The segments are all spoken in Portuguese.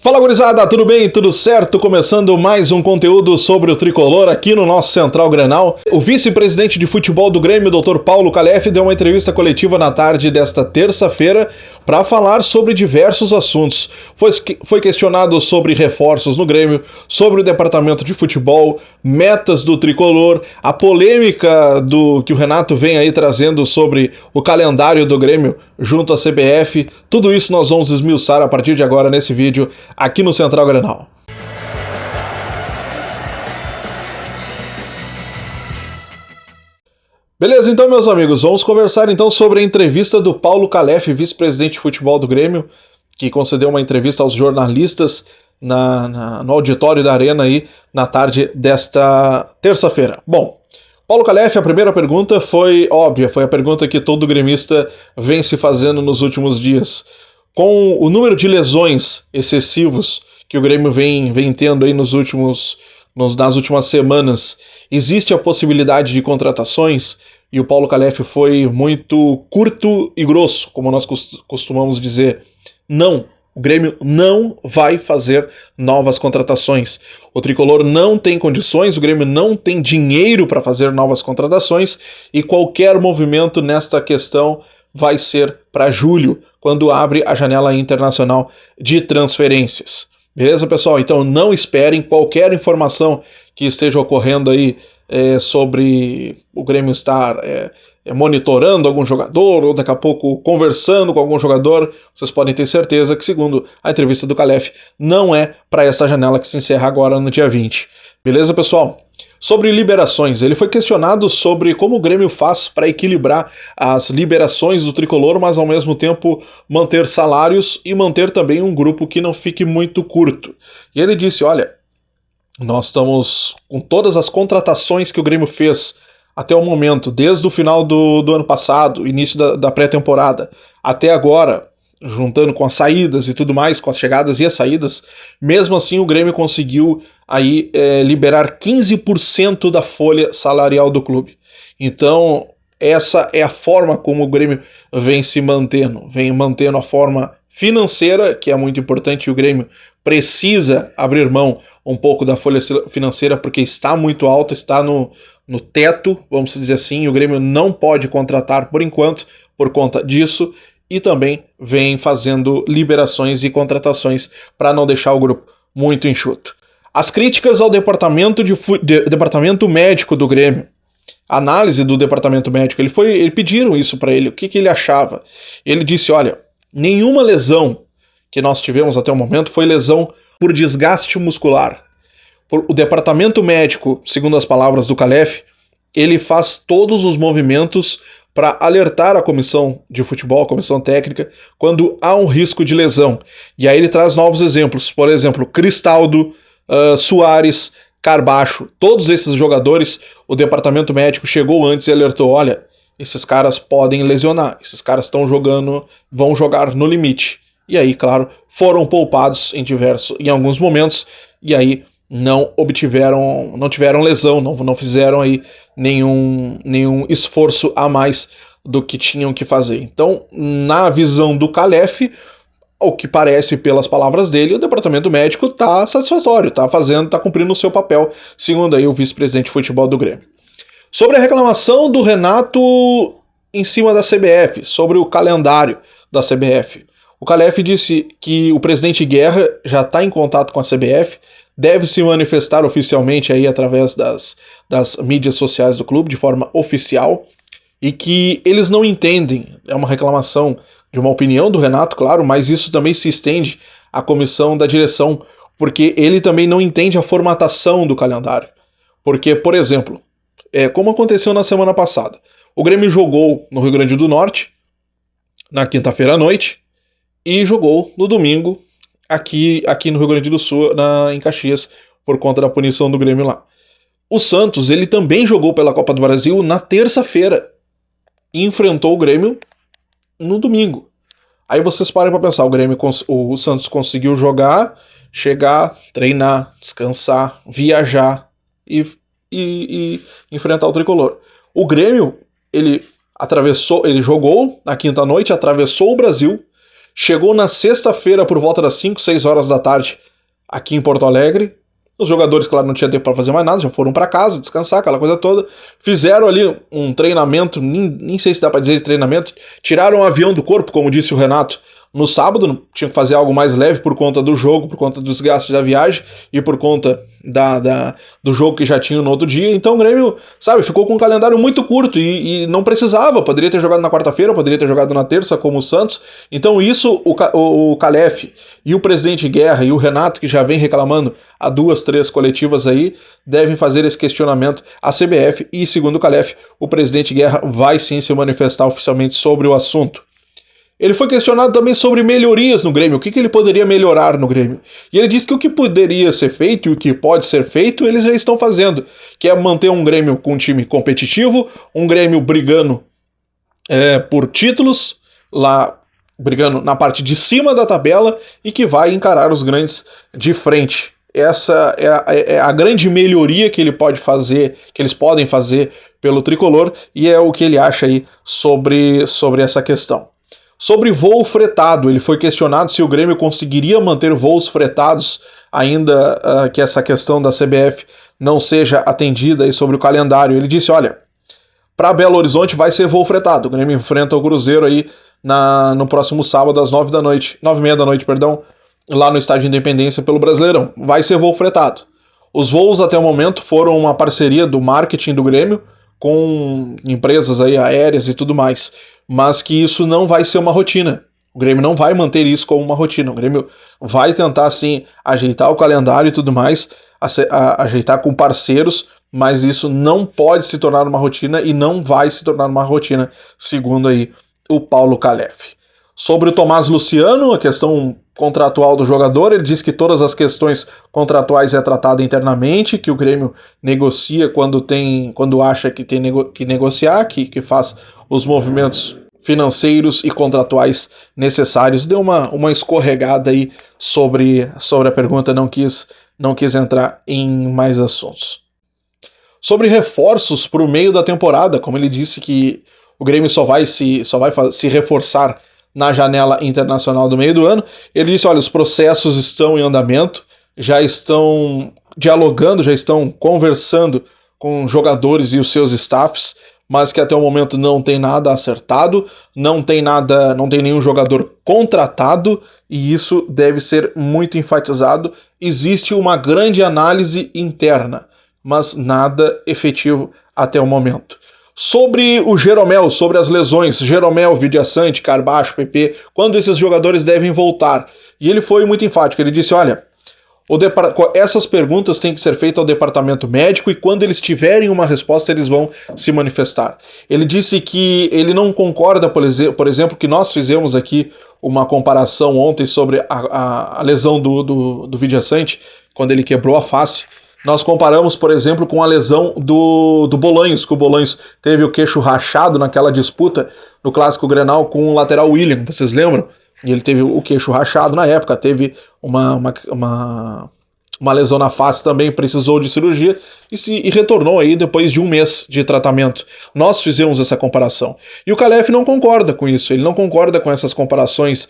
Fala, gurizada, tudo bem? Tudo certo? Começando mais um conteúdo sobre o Tricolor aqui no nosso Central Grenal. O vice-presidente de futebol do Grêmio, Dr. Paulo Calef, deu uma entrevista coletiva na tarde desta terça-feira para falar sobre diversos assuntos. Foi questionado sobre reforços no Grêmio, sobre o departamento de futebol, metas do Tricolor, a polêmica que o Renato vem aí trazendo sobre o calendário do Grêmio junto à CBF. Tudo isso nós vamos esmiuçar a partir de agora nesse vídeo aqui no Central Grenal. Beleza, então, meus amigos, vamos conversar então sobre a entrevista do Paulo Calef, vice-presidente de futebol do Grêmio, que concedeu uma entrevista aos jornalistas no auditório da Arena aí na tarde desta terça-feira. Bom, Paulo Calef, a primeira pergunta foi óbvia, foi a pergunta que todo gremista vem se fazendo nos últimos dias. Com o número de lesões excessivos que o Grêmio vem tendo aí nas últimas semanas, existe a possibilidade de contratações? E o Paulo Calef foi muito curto e grosso, como nós costumamos dizer. Não, o Grêmio não vai fazer novas contratações. O Tricolor não tem condições, o Grêmio não tem dinheiro para fazer novas contratações e qualquer movimento nesta questão vai ser para julho, quando abre a janela internacional de transferências. Beleza, pessoal? Então não esperem qualquer informação que esteja ocorrendo aí sobre o Grêmio estar monitorando algum jogador ou daqui a pouco conversando com algum jogador. Vocês podem ter certeza que, segundo a entrevista do Calef, não é para essa janela que se encerra agora no dia 20. Beleza, pessoal? Sobre liberações, ele foi questionado sobre como o Grêmio faz para equilibrar as liberações do Tricolor, mas ao mesmo tempo manter salários e manter também um grupo que não fique muito curto. E ele disse, olha, nós estamos com todas as contratações que o Grêmio fez até o momento, desde o final do ano passado, início da pré-temporada, até agora, juntando com as saídas e tudo mais, com as chegadas e as saídas, mesmo assim o Grêmio conseguiu aí liberar 15% da folha salarial do clube. Então essa é a forma como o Grêmio vem mantendo a forma financeira, que é muito importante, e o Grêmio precisa abrir mão um pouco da folha financeira porque está muito alta, está no teto, vamos dizer assim, e o Grêmio não pode contratar por enquanto por conta disso. E também vem fazendo liberações e contratações para não deixar o grupo muito enxuto. As críticas ao departamento médico do Grêmio. A análise do departamento médico, pediram isso para ele, o que ele achava. Ele disse, olha, nenhuma lesão que nós tivemos até o momento foi lesão por desgaste muscular. O departamento médico, segundo as palavras do Calef, ele faz todos os movimentos para alertar a comissão de futebol, a comissão técnica, quando há um risco de lesão. E aí ele traz novos exemplos, por exemplo, Cristaldo, Soares, Carbacho, todos esses jogadores, o departamento médico chegou antes e alertou, olha, esses caras podem lesionar, esses caras vão jogar no limite. E aí, claro, foram poupados em alguns momentos, e aí não tiveram lesão, não fizeram aí nenhum esforço a mais do que tinham que fazer. Então, na visão do Calef, o que parece pelas palavras dele, o departamento médico está satisfatório, está cumprindo o seu papel, segundo aí o vice-presidente de futebol do Grêmio. Sobre a reclamação do Renato em cima da CBF, sobre o calendário da CBF, o Calef disse que o presidente Guerra já está em contato com a CBF, deve se manifestar oficialmente aí através das mídias sociais do clube, de forma oficial, e que eles não entendem, é uma reclamação de uma opinião do Renato, claro, mas isso também se estende à comissão da direção, porque ele também não entende a formatação do calendário. Porque, por exemplo, como aconteceu na semana passada, o Grêmio jogou no Rio Grande do Norte, na quinta-feira à noite, e jogou no domingo, aqui no Rio Grande do Sul, em Caxias, por conta da punição do Grêmio lá. O Santos, ele também jogou pela Copa do Brasil na terça-feira e enfrentou o Grêmio no domingo. Aí vocês parem para pensar, o Santos conseguiu jogar, chegar, treinar, descansar, viajar e enfrentar o Tricolor. O Grêmio, ele jogou na quinta-noite, atravessou o Brasil, chegou na sexta-feira por volta das 5, 6 horas da tarde aqui em Porto Alegre. Os jogadores, claro, não tinham tempo para fazer mais nada, já foram para casa, descansar, aquela coisa toda. Fizeram ali um treinamento, nem sei se dá para dizer de treinamento, tiraram o avião do corpo, como disse o Renato, no sábado, tinha que fazer algo mais leve por conta do jogo, por conta do desgaste da viagem e por conta do jogo que já tinha no outro dia. Então o Grêmio, sabe, ficou com um calendário muito curto e não precisava. Poderia ter jogado na quarta-feira, poderia ter jogado na terça, como o Santos. Então isso o Calef e o presidente Guerra e o Renato, que já vem reclamando há 2, 3 coletivas aí, devem fazer esse questionamento à CBF e, segundo o Calef, o presidente Guerra vai sim se manifestar oficialmente sobre o assunto. Ele foi questionado também sobre melhorias no Grêmio, o que ele poderia melhorar no Grêmio. E ele disse que o que poderia ser feito e o que pode ser feito, eles já estão fazendo, que é manter um Grêmio com um time competitivo, um Grêmio brigando por títulos, lá brigando na parte de cima da tabela e que vai encarar os grandes de frente. Essa é a grande melhoria que ele pode fazer, que eles podem fazer pelo tricolor, e é o que ele acha aí sobre essa questão. Sobre voo fretado, ele foi questionado se o Grêmio conseguiria manter voos fretados, ainda que essa questão da CBF não seja atendida aí sobre o calendário. Ele disse, olha, para Belo Horizonte vai ser voo fretado. O Grêmio enfrenta o Cruzeiro aí no próximo sábado às 9h30 da noite, lá no Estádio Independência pelo Brasileirão. Vai ser voo fretado. Os voos até o momento foram uma parceria do marketing do Grêmio com empresas aí aéreas e tudo mais, mas que isso não vai ser uma rotina. O Grêmio não vai manter isso como uma rotina. O Grêmio vai tentar, sim, ajeitar o calendário e tudo mais, ajeitar com parceiros, mas isso não pode se tornar uma rotina e não vai se tornar uma rotina, segundo aí o Paulo Calef. Sobre o Tomás Luciano, a questão contratual do jogador, ele diz que todas as questões contratuais é tratada internamente, que o Grêmio negocia quando acha que tem que negociar, que faz os movimentos financeiros e contratuais necessários. Deu uma escorregada aí sobre a pergunta, não quis entrar em mais assuntos. Sobre reforços para o meio da temporada, como ele disse que o Grêmio só vai se reforçar na janela internacional do meio do ano, ele disse, olha, os processos estão em andamento, já estão dialogando, já estão conversando com jogadores e os seus staffs, mas que até o momento não tem nada acertado, não tem nenhum jogador contratado, e isso deve ser muito enfatizado. Existe uma grande análise interna, mas nada efetivo até o momento. Sobre o Jeromel, sobre as lesões, Jeromel, Vidiaçante, Carbacho, PP, quando esses jogadores devem voltar? E ele foi muito enfático, ele disse, olha, essas perguntas têm que ser feitas ao departamento médico e quando eles tiverem uma resposta eles vão se manifestar. Ele disse que ele não concorda, por exemplo, que nós fizemos aqui uma comparação ontem sobre a lesão do Vidiaçante, quando ele quebrou a face. Nós comparamos, por exemplo, com a lesão do Bolanhos, que o Bolanhos teve o queixo rachado naquela disputa no Clássico Grenal com o lateral William, vocês lembram? E ele teve o queixo rachado na época, teve uma lesão na face também, precisou de cirurgia e retornou aí depois de um mês de tratamento. Nós fizemos essa comparação. E o Calef não concorda com isso, ele não concorda com essas comparações,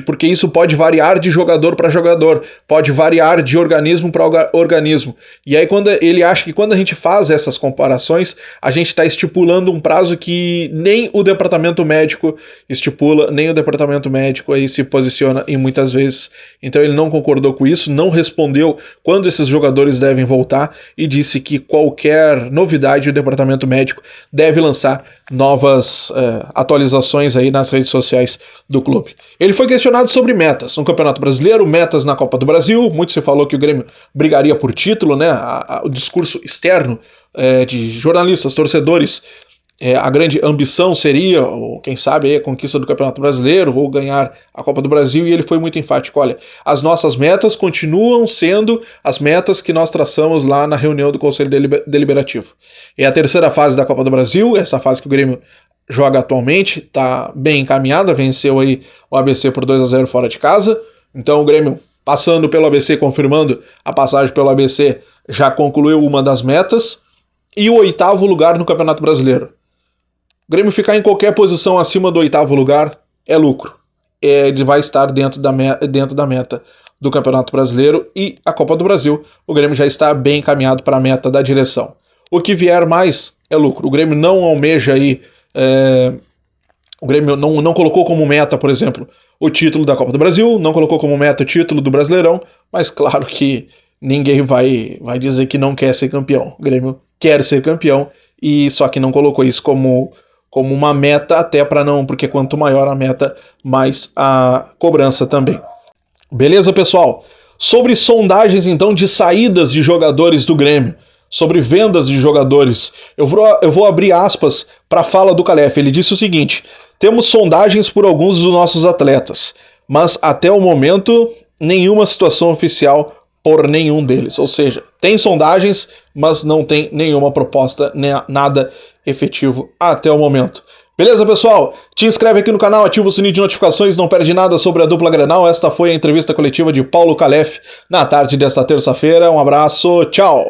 porque isso pode variar de jogador para jogador, pode variar de organismo para organismo. E aí ele acha que quando a gente faz essas comparações, a gente está estipulando um prazo que nem o departamento médico estipula, nem o departamento médico aí se posiciona em muitas vezes. Então ele não concordou com isso, não respondeu quando esses jogadores devem voltar e disse que qualquer novidade o departamento médico deve lançar novas atualizações aí nas redes sociais do clube. Ele foi questionado sobre metas no Campeonato Brasileiro, metas na Copa do Brasil, muito se falou que o Grêmio brigaria por título, né? O discurso externo de jornalistas, torcedores, a grande ambição seria, ou quem sabe, aí, a conquista do Campeonato Brasileiro ou ganhar a Copa do Brasil, e ele foi muito enfático. Olha, as nossas metas continuam sendo as metas que nós traçamos lá na reunião do Conselho Deliberativo. É a terceira fase da Copa do Brasil, essa fase que o Grêmio joga atualmente, está bem encaminhada, venceu aí o ABC por 2-0 fora de casa, então o Grêmio, passando pelo ABC, confirmando a passagem pelo ABC, já concluiu uma das metas, e o 8º lugar no Campeonato Brasileiro. O Grêmio ficar em qualquer posição acima do 8º lugar é lucro. ele vai estar dentro da meta do Campeonato Brasileiro e a Copa do Brasil. O Grêmio já está bem encaminhado para a meta da direção. O que vier mais é lucro. O Grêmio não almeja aí... O Grêmio não colocou como meta, por exemplo, o título da Copa do Brasil, não colocou como meta o título do Brasileirão, mas claro que ninguém vai dizer que não quer ser campeão. O Grêmio quer ser campeão, e só que não colocou isso como uma meta, até para não, porque quanto maior a meta, mais a cobrança também. Beleza, pessoal? Sobre sondagens, então, de saídas de jogadores do Grêmio, sobre vendas de jogadores, eu vou abrir aspas para a fala do Calef. Ele disse o seguinte: temos sondagens por alguns dos nossos atletas, mas até o momento nenhuma situação oficial por nenhum deles. Ou seja, tem sondagens, mas não tem nenhuma proposta, nem nada efetivo até o momento. Beleza, pessoal? Te inscreve aqui no canal, ativa o sininho de notificações, não perde nada sobre a dupla Grenal. Esta foi a entrevista coletiva de Paulo Calef na tarde desta terça-feira. Um abraço, tchau!